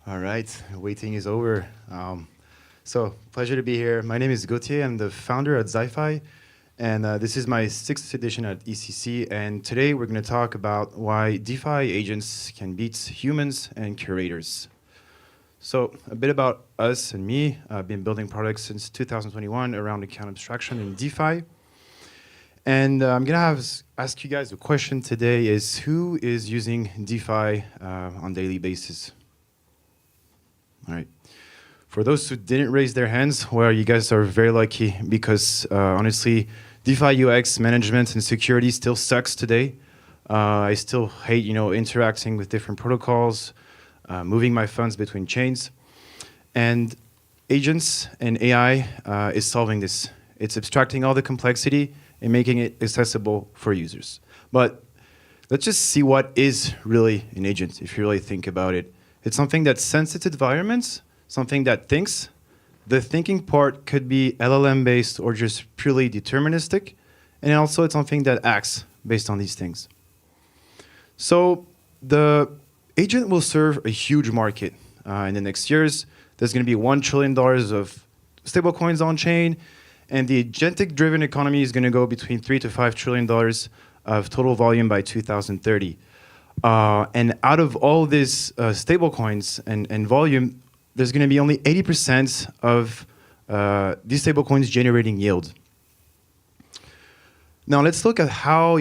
All right, waiting is over. So pleasure to be here. My name is Gauthier. I'm the founder at Zyfai, and this is my 6th edition at ECC. And today we're going to talk about why DeFi agents can beat humans and curators. So a bit about us and me. I've been building products since 2021 around account abstraction and DeFi. And I'm going to ask you guys a question today is who is using DeFi on a daily basis? All right. For those who didn't raise their hands, well, you guys are very lucky because honestly, DeFi UX management and security still sucks today. I still hate, interacting with different protocols, moving my funds between chains. And agents and AI is solving this. It's abstracting all the complexity and making it accessible for users. But let's just see what is really an agent, if you really think about it. It's something that senses environments, something that thinks. The thinking part could be LLM-based or just purely deterministic. And also it's something that acts based on these things. So the agent will serve a huge market in the next years. There's going to be $1 trillion of stablecoins on chain. And the agentic-driven economy is going to go between $3 to $5 trillion of total volume by 2030. And out of all these stablecoins and volume, there's going to be only 80% of these stablecoins generating yield. Now let's look at how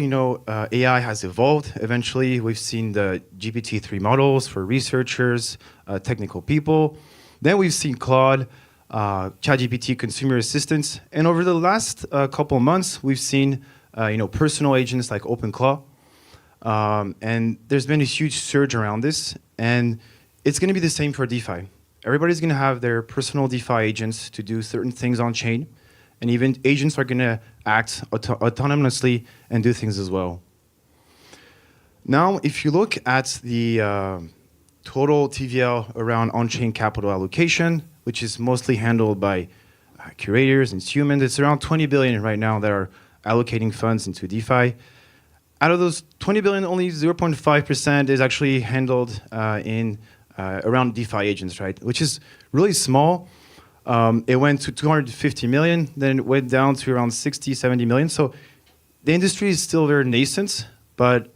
AI has evolved. Eventually, we've seen the GPT-3 models for researchers, technical people. Then we've seen Claude, ChatGPT consumer assistants, and over the last couple months, we've seen personal agents like OpenClaw. And there's been a huge surge around this, and it's going to be the same for DeFi. Everybody's going to have their personal DeFi agents to do certain things on chain, and even agents are going to act autonomously and do things as well. Now, if you look at the total TVL around on-chain capital allocation, which is mostly handled by curators and humans, it's around 20 billion right now that are allocating funds into DeFi. Out of those 20 billion, only 0.5% is actually handled in around DeFi agents, right? Which is really small. It went to 250 million, then it went down to around 60, 70 million. So the industry is still very nascent, but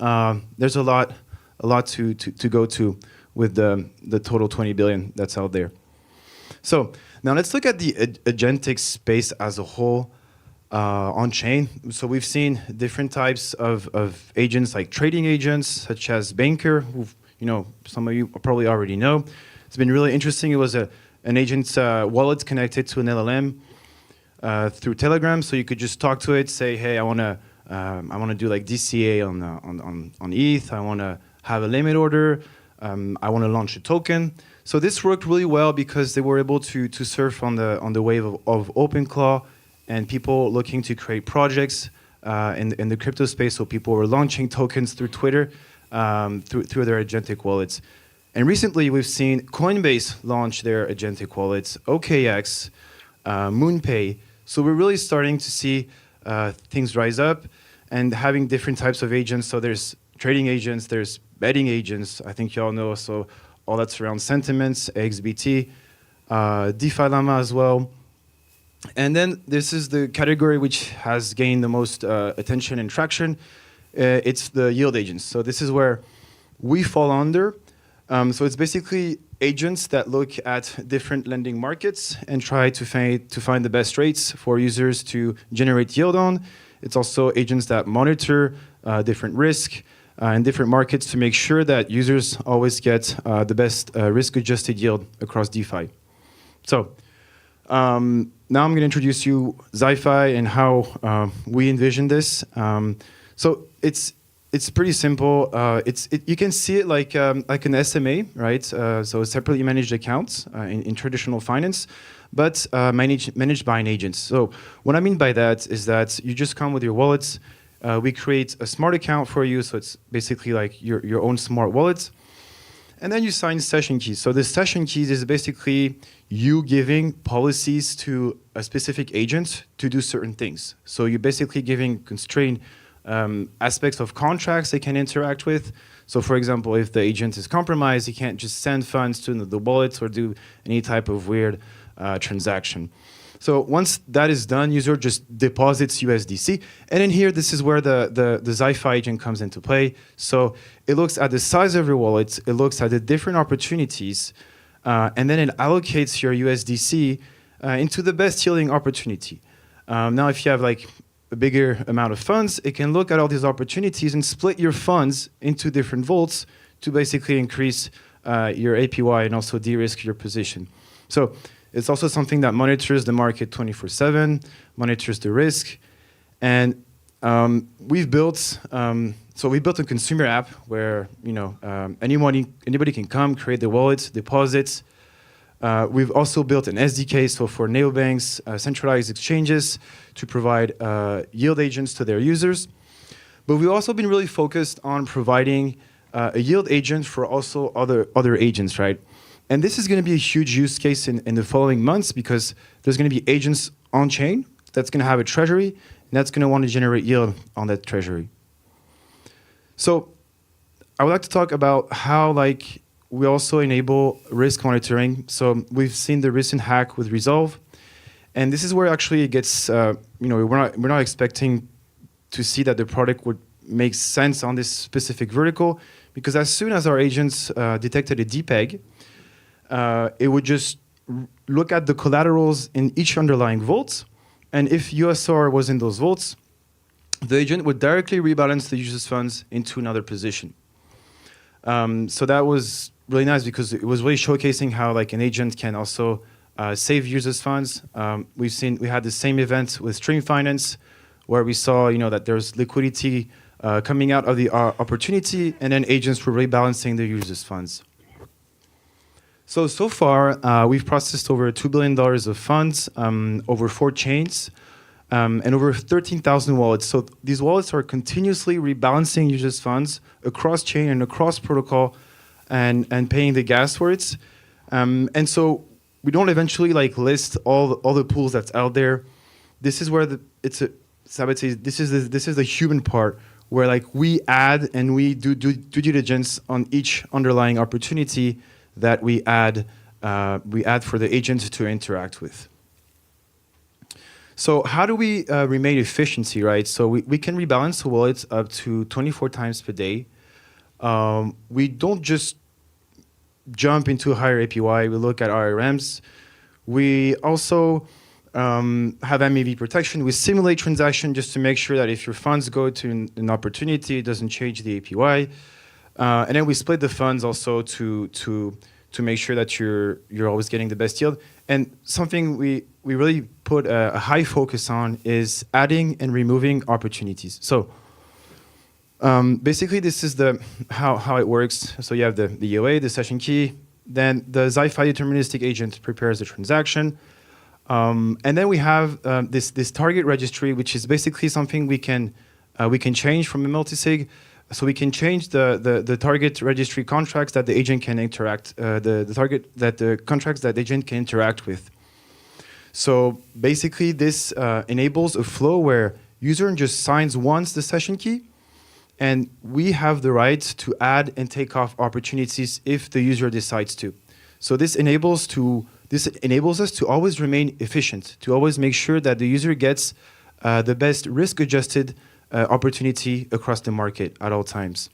there's a lot to go to with the total 20 billion that's out there. So now let's look at the agentic space as a whole. On chain. So we've seen different types of agents like trading agents, such as Banker, who some of you probably already know. It's been really interesting. It was an agent's wallet connected to an LLM through Telegram. So you could just talk to it, say, hey, I want to do like DCA on ETH. I want to have a limit order. I want to launch a token. So this worked really well because they were able to surf on the wave of OpenClaw and people looking to create projects in the crypto space. So people were launching tokens through Twitter, through their agentic wallets. And recently, we've seen Coinbase launch their agentic wallets, OKX, MoonPay. So we're really starting to see things rise up and having different types of agents. So there's trading agents, there's betting agents. I think you all know. So all that's around sentiments, XBT, DeFi Llama as well. And then this is the category which has gained the most attention and traction. It's the yield agents. So this is where we fall under. So it's basically agents that look at different lending markets and try to find the best rates for users to generate yield on. It's also agents that monitor different risk in different markets to make sure that users always get the best risk-adjusted yield across DeFi. So now I'm going to introduce you Zyfai and how we envision this. So it's pretty simple. You can see it like an SMA, right? So separately managed accounts in traditional finance, but managed by an agent. So what I mean by that is that you just come with your wallets. We create a smart account for you, so it's basically like your own smart wallet. And then you sign session keys. So the session keys is basically you giving policies to a specific agent to do certain things. So you're basically giving constraint aspects of contracts they can interact with. So for example, if the agent is compromised, he can't just send funds to the wallets or do any type of weird transaction. So once that is done, user just deposits USDC. And in here, this is where the Zyfai agent comes into play. So it looks at the size of your wallet, it looks at the different opportunities, and then it allocates your USDC into the best yielding opportunity. Now, if you have like a bigger amount of funds, it can look at all these opportunities and split your funds into different vaults to basically increase your APY and also de-risk your position. So it's also something that monitors the market 24/7, monitors the risk, and we've built a consumer app where anybody can come, create the wallets, deposits. We've also built an SDK, so for neobanks, centralized exchanges, to provide yield agents to their users. But we've also been really focused on providing a yield agent for also other agents, right? And this is going to be a huge use case in the following months, because there's going to be agents on chain that's going to have a treasury, and that's going to want to generate yield on that treasury. So I would like to talk about how we also enable risk monitoring. So we've seen the recent hack with Resolv, and this is where actually it gets, we're not expecting to see that the product would make sense on this specific vertical, because as soon as our agents detected a DPEG, it would just look at the collaterals in each underlying vault, and if USR was in those vaults, the agent would directly rebalance the user's funds into another position. So that was really nice, because it was really showcasing how an agent can also save users' funds. We had the same event with Stream Finance, where we saw that there's liquidity coming out of the opportunity, and then agents were rebalancing the users' funds. So far, we've processed over $2 billion of funds, over 4 chains, and over 13,000 wallets. So these wallets are continuously rebalancing users' funds across chain and across protocol, and paying the gas for it. And so we don't eventually list all the pools that's out there. This is where this is the human part, where we add and we do due diligence on each underlying opportunity that we add for the agent to interact with. So how do we remain efficiency, right? So we can rebalance the wallets up to 24 times per day. We don't just jump into a higher APY, we look at RRMs. We also have MAV protection. We simulate transaction just to make sure that if your funds go to an opportunity, it doesn't change the APY. And then we split the funds also to make sure that you're always getting the best yield. And something we really put a high focus on is adding and removing opportunities. So basically, this is how it works. So you have the EOA, the session key, then the Zyfai deterministic agent prepares the transaction. And then we have this target registry, which is basically something we can change from a multisig. So we can change the target registry contracts that the agent can interact, the contracts that the agent can interact with. So basically, this enables a flow where user just signs once the session key, and we have the right to add and take off opportunities if the user decides to. So this enables us to always remain efficient, to always make sure that the user gets the best risk-adjusted opportunity across the market at all times.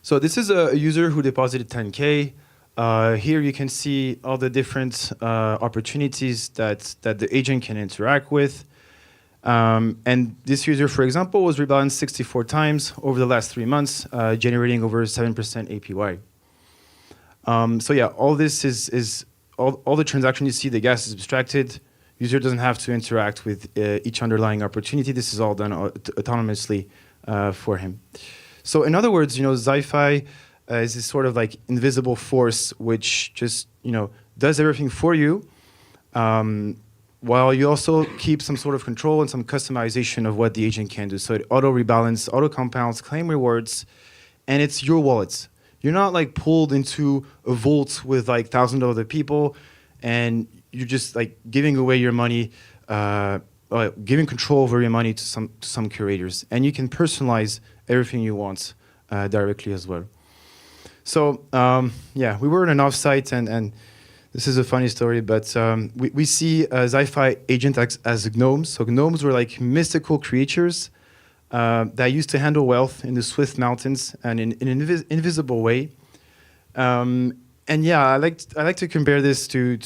So this is a user who deposited 10K. Here you can see all the different opportunities that the agent can interact with. And this user, for example, was rebalanced 64 times over the last 3 months, generating over 7% APY. So yeah, all this is all the transactions you see, the gas is abstracted. User doesn't have to interact with each underlying opportunity. This is all done autonomously for him. So in other words, Zyfai is this sort of invisible force which just does everything for you, while you also keep some sort of control and some customization of what the agent can do. So it auto rebalance, auto compounds, claim rewards, and it's your wallets. You're not pulled into a vault with thousands of other people, and you're just giving away your money giving control over your money to some curators, and you can personalize everything you want directly as well. So yeah, we were in an offsite, and this is a funny story, but we see Zyfai agent as gnomes. So gnomes were like mystical creatures that used to handle wealth in the Swiss mountains and in an invisible way. And yeah, I like to compare this to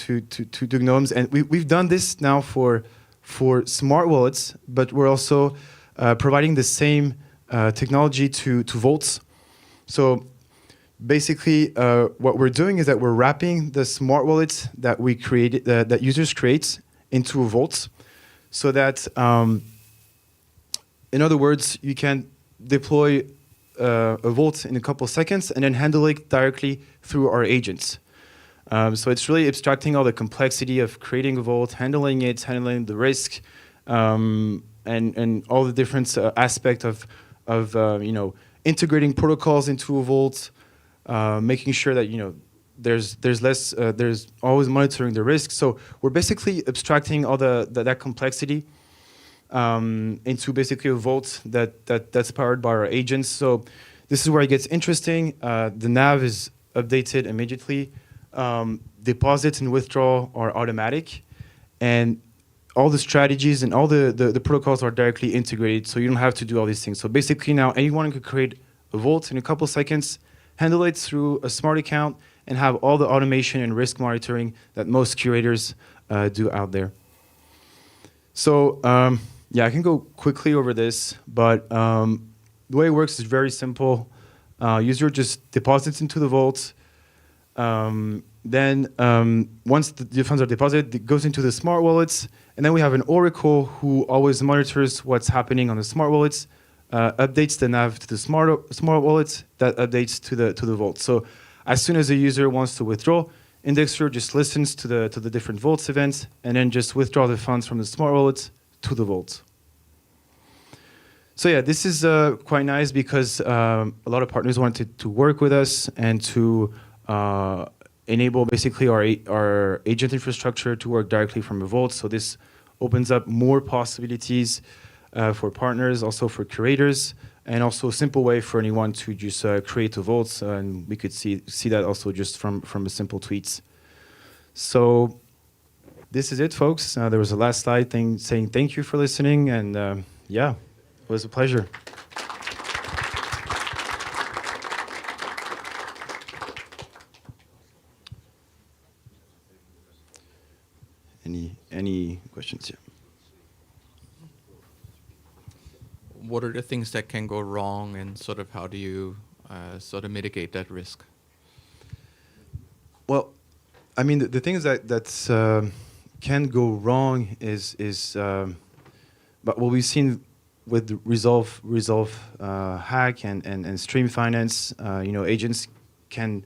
gnomes, and we've done this now for smart wallets, but we're also providing the same technology to vaults. So basically, what we're doing is that we're wrapping the smart wallets that we created, that users create, into vaults, so that, in other words, you can deploy a vault in a couple of seconds and then handle it directly through our agents. So it's really abstracting all the complexity of creating a vault, handling it, handling the risk, and all the different aspects of integrating protocols into a vault, making sure that there's always monitoring the risk. So we're basically abstracting all that complexity into basically a vault that's powered by our agents. So this is where it gets interesting. The nav is updated immediately. Deposits and withdrawal are automatic, and all the strategies and all the protocols are directly integrated, so you don't have to do all these things. So basically now anyone could create a vault in a couple seconds, handle it through a smart account, and have all the automation and risk monitoring that most curators do out there. So yeah, I can go quickly over this, but the way it works is very simple. User just deposits into the vault. Then once the funds are deposited, it goes into the smart wallets, and then we have an oracle who always monitors what's happening on the smart wallets, updates the nav to the smart wallets, that updates to the vault. So as soon as a user wants to withdraw, Indexer just listens to the different vaults events, and then just withdraw the funds from the smart wallets to the vault. So yeah, this is quite nice because a lot of partners wanted to work with us and to enable basically our agent infrastructure to work directly from a vault. So this opens up more possibilities for partners, also for curators, and also a simple way for anyone to just create a vault. And we could see that also just from a simple tweets. So this is it, folks. There was a last slide saying thank you for listening, and yeah, it was a pleasure. Any questions here? What are the things that can go wrong, and sort of how do you sort of mitigate that risk? Well, I mean, the things that can go wrong is but what we've seen with the Resolv hack and stream finance, agents can,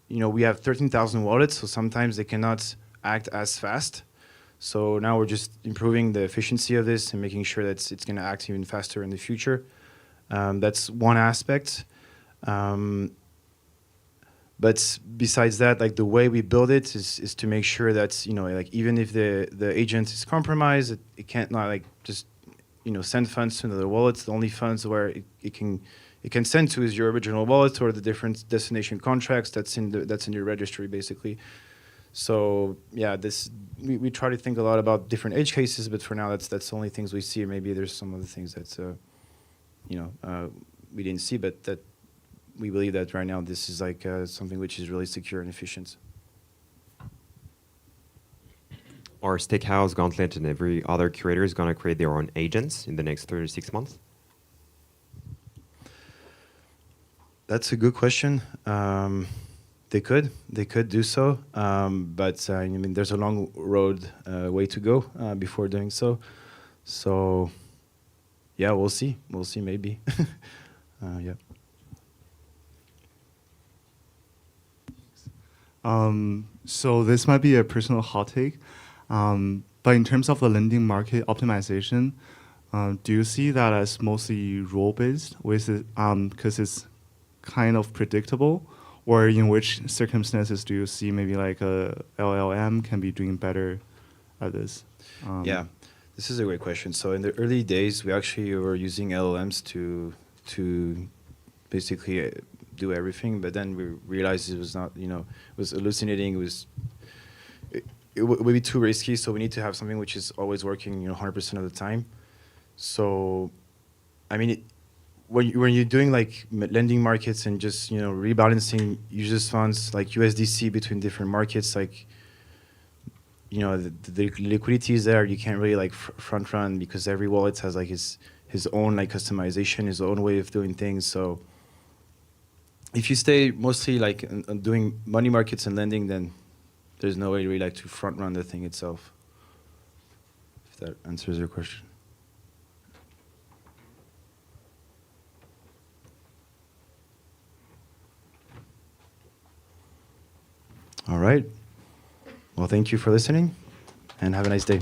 we have 13,000 wallets, so sometimes they cannot act as fast. So now we're just improving the efficiency of this and making sure that it's going to act even faster in the future. That's one aspect. But besides that, like the way we build it is to make sure that, even if the agent is compromised, it can't just, send funds to another wallet. The only funds where it can send to is your original wallet or the different destination contracts that's in your registry, basically. So yeah, we try to think a lot about different edge cases, but for now that's the only things we see. Maybe there's some other things that we didn't see, but that we believe that right now this is something which is really secure and efficient. Are Stakehouse, Gauntlet, and every other curator is going to create their own agents in the next 3 to 6 months? That's a good question. They could do so, but there's a long road way to go before doing so. So, yeah, we'll see. We'll see, maybe. Yeah. So this might be a personal hot take, but in terms of the lending market optimization, do you see that as mostly rule-based, because it's kind of predictable? Or in which circumstances do you see maybe like a LLM can be doing better at this? Yeah, This is a great question. So in the early days, we actually were using LLMs to basically do everything, but then we realized it was not, it was hallucinating. It would be too risky. So we need to have something which is always working, 100% of the time. So, I mean, when you're doing like lending markets and just rebalancing users' funds like USDC between different markets, like the liquidity is there. You can't really like front run because every wallet has like his own like customization, his own way of doing things. So if you stay mostly like doing money markets and lending, then there's no way really like to front run the thing itself. If that answers your question. All right. Well, thank you for listening and have a nice day.